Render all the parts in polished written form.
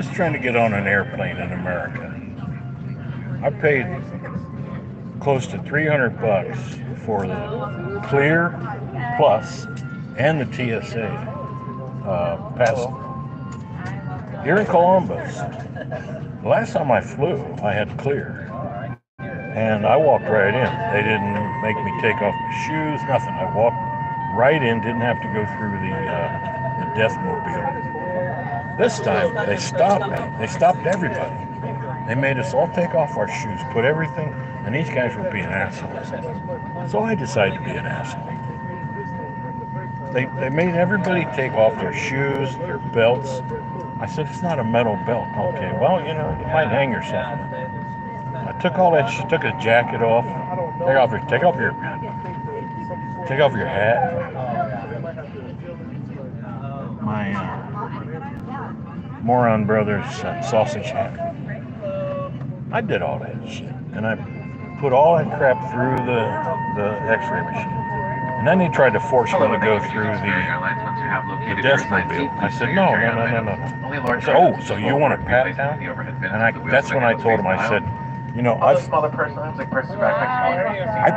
just trying to get on an airplane in America. I paid close to 300 bucks for the Clear Plus and the TSA pass here in Columbus. The last time I flew, I had Clear, and I walked right in. They didn't make me take off my shoes, nothing. I walked right in, didn't have to go through the death mobile. This time, they stopped me. They stopped everybody. They made us all take off our shoes, put everything, and these guys were being assholes. So I decided to be an asshole. They made everybody take off their shoes, their belts. I said, it's not a metal belt. Okay, well, you might hang yourself. I took all that shit, took a jacket off, take off your hat. My moron brother's sausage hat. I did all that shit, and I put all that crap through the X-ray machine. And then they tried to force me to go through the death mobile. I said, no. I said, oh, so you want to pat down? And that's when I told him, I said, I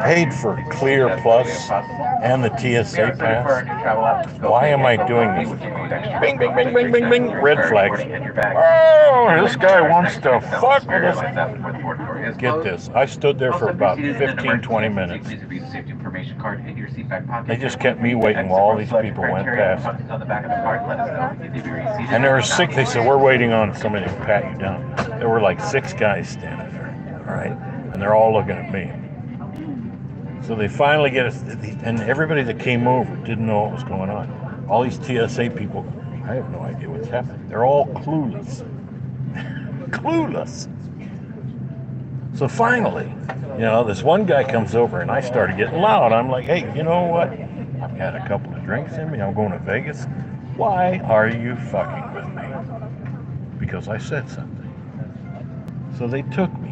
paid for Clear Plus and the TSA pass. Why am I doing this? Bing, bing, bing, bing, bing, bing. Red flags. Oh, this guy wants to fuck with us. Get this. I stood there for about 15, 20 minutes. They just kept me waiting while all these people went past. And there were six. They said, we're waiting on somebody to pat you down. There were like 6 guys standing there. All right, and they're all looking at me. So they finally get us, and everybody that came over didn't know what was going on. All these TSA people, I have no idea what's happening. They're all clueless. Clueless. So finally, this one guy comes over, and I started getting loud. I'm like, hey, you know what? I've got a couple of drinks in me. I'm going to Vegas. Why are you fucking with me? Because I said something. So they took me.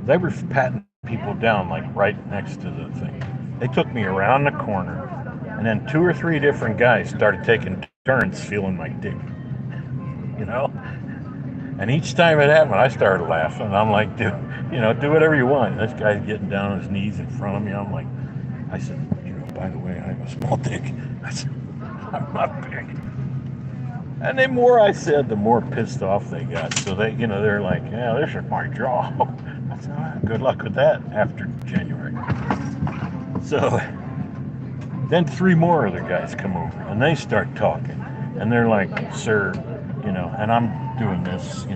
They were patting people down like right next to the thing. They took me around the corner, and then 2 or 3 different guys started taking turns feeling my dick. And each time it happened, I started laughing. And I'm like, dude, do whatever you want. This guy's getting down on his knees in front of me. I said, by the way, I have a small dick. I said, I'm not big. And the more I said, the more pissed off they got. So they're like, yeah, this is my job. I said, well, good luck with that after January. So then 3 more other guys come over, and they start talking. And they're like, sir, and I'm doing this,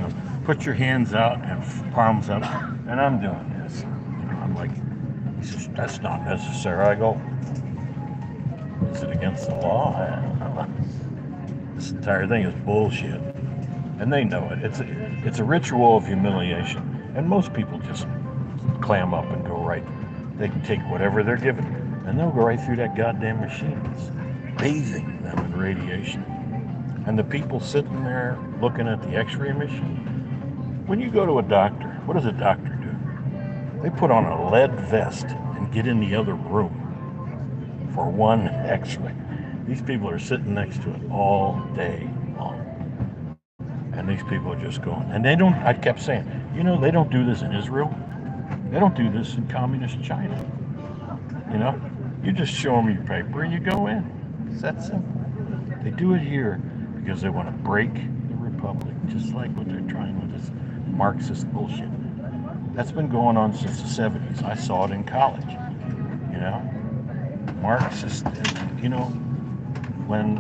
put your hands out and palms up. And I'm doing this. I'm like, he says, that's not necessary. I go, is it against the law? This entire thing is bullshit, and they know it. It's a ritual of humiliation, and most people just clam up and go right. They can take whatever they're given, and they'll go right through that goddamn machine. It's bathing them in radiation. And the people sitting there looking at the X-ray machine. When you go to a doctor, what does a doctor do? They put on a lead vest and get in the other room for one X-ray. These people are sitting next to it all day long. And these people are just going. And I kept saying, they don't do this in Israel. They don't do this in communist China. You just show them your paper and you go in. It's that simple. They do it here because they want to break the republic, just like what they're trying with this Marxist bullshit. That's been going on since the 70s. I saw it in college. Marxist, when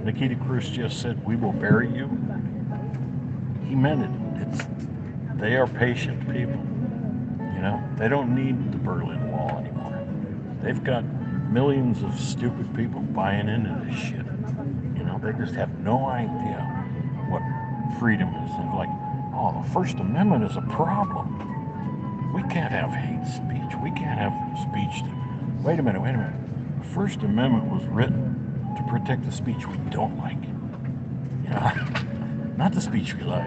Nikita Khrushchev said, we will bury you, he meant it. They are patient people. They don't need the Berlin Wall anymore. They've got millions of stupid people buying into this shit. They just have no idea what freedom is. They're like, oh, the First Amendment is a problem. We can't have hate speech. We can't have speech. Wait a minute. The First Amendment was written to protect the speech we don't like. Not the speech we like.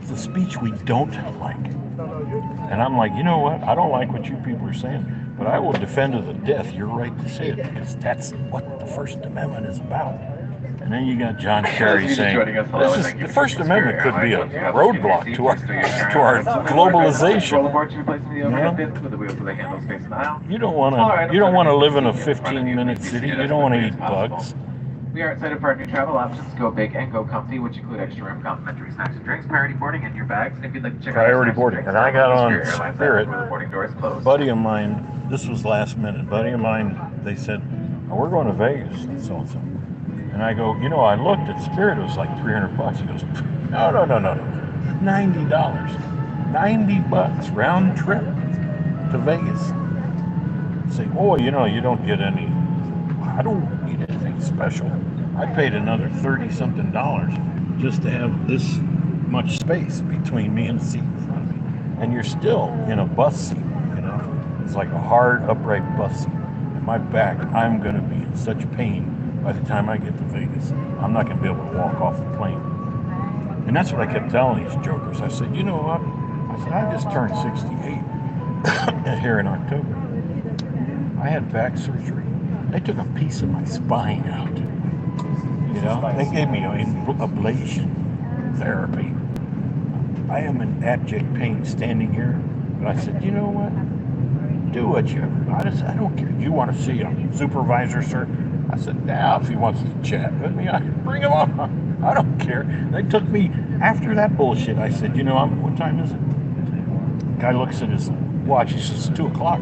The speech we don't like. And I'm like, you know what? I don't like what you people are saying, but I will defend to the death your right to say it, because that's what the First Amendment is about. And then you got John Kerry saying, the First Amendment could be a roadblock to our globalization. You don't want to live in a 15-minute city. You don't want to eat bugs. We are excited for our new travel options. Go big and go comfy, which include extra room, complimentary snacks and drinks, priority boarding in your bags. And if you'd like to check out priority boarding, and I got on Spirit. The boarding doors closed. Buddy of mine, this was last minute. Buddy of mine, they said, oh, we're going to Vegas, so and so. And I go, I looked at Spirit. It was like $300. He goes, no, $90, $90 round trip to Vegas. Say, you don't get any. I don't need anything special. I paid another $30-something just to have this much space between me and the seat in front of me. And you're still in a bus seat, It's like a hard, upright bus seat. And my back, I'm going to be in such pain by the time I get to Vegas. I'm not going to be able to walk off the plane. And that's what I kept telling these jokers. I said, you know what? I just turned 68 here in October. I had back surgery. They took a piece of my spine out. They gave me ablation therapy. I am in abject pain standing here. But I said, you know what? Do what you I don't care. You want to see a supervisor, sir? I said, now, if he wants to chat with me, bring him on. I don't care. They took me after that bullshit. I said, what time is it? Guy looks at his watch. He says, 2 o'clock.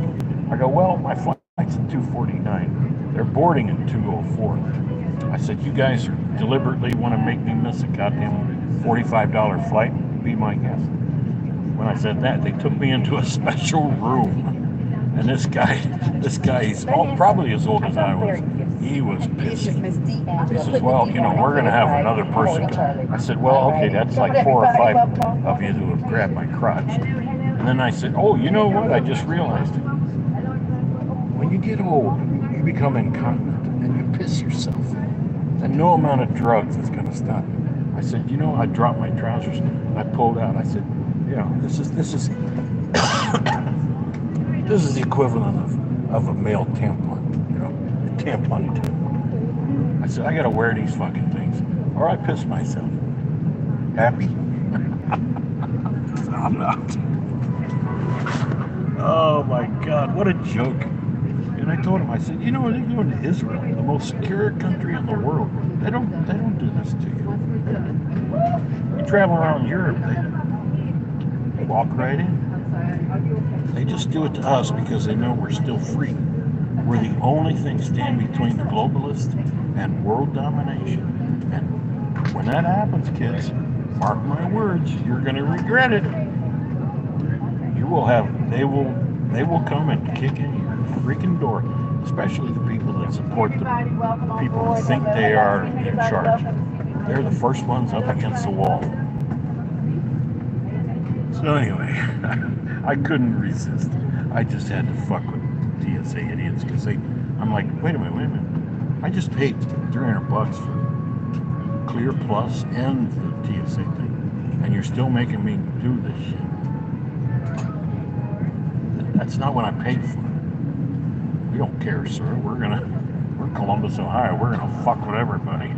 I go, well, my flight's at 2:49. They're boarding at 2:04. I said, you guys deliberately want to make me miss a goddamn $45 flight? Be my guest. When I said that, they took me into a special room. And this guy, he's probably as old as I was. He was pissy. He says, well, we're going to have another person. I said, well, okay, that's like 4 or 5 of you who have grabbed my crotch. And then I said, oh, you know what? I just realized it. When you get old, you become incontinent and you piss yourself. And no amount of drugs is going to stop you. I said, I dropped my trousers and I pulled out. I said, this is this is the equivalent of a male tampon, a tampon tube. I said, I got to wear these fucking things or I piss myself. Happy? I'm not. Oh my God, what a joke. And I told him, I said, they're going to Israel, the most secure country in the world. They don't do this to you. You travel around Europe, they walk right in. They just do it to us because they know we're still free. We're the only thing standing between the globalists and world domination. And when that happens, kids, mark my words, you're going to regret it. They will come and kick in your freaking door, especially the people that support the people who think they are in charge. They're the first ones up against the wall. So anyway, I couldn't resist. I just had to fuck with TSA idiots because I'm like, wait a minute. I just paid $300 for Clear Plus and the TSA thing, and you're still making me do this shit. That's not what I paid for. We don't care, sir. We're Columbus, Ohio. We're gonna fuck with everybody.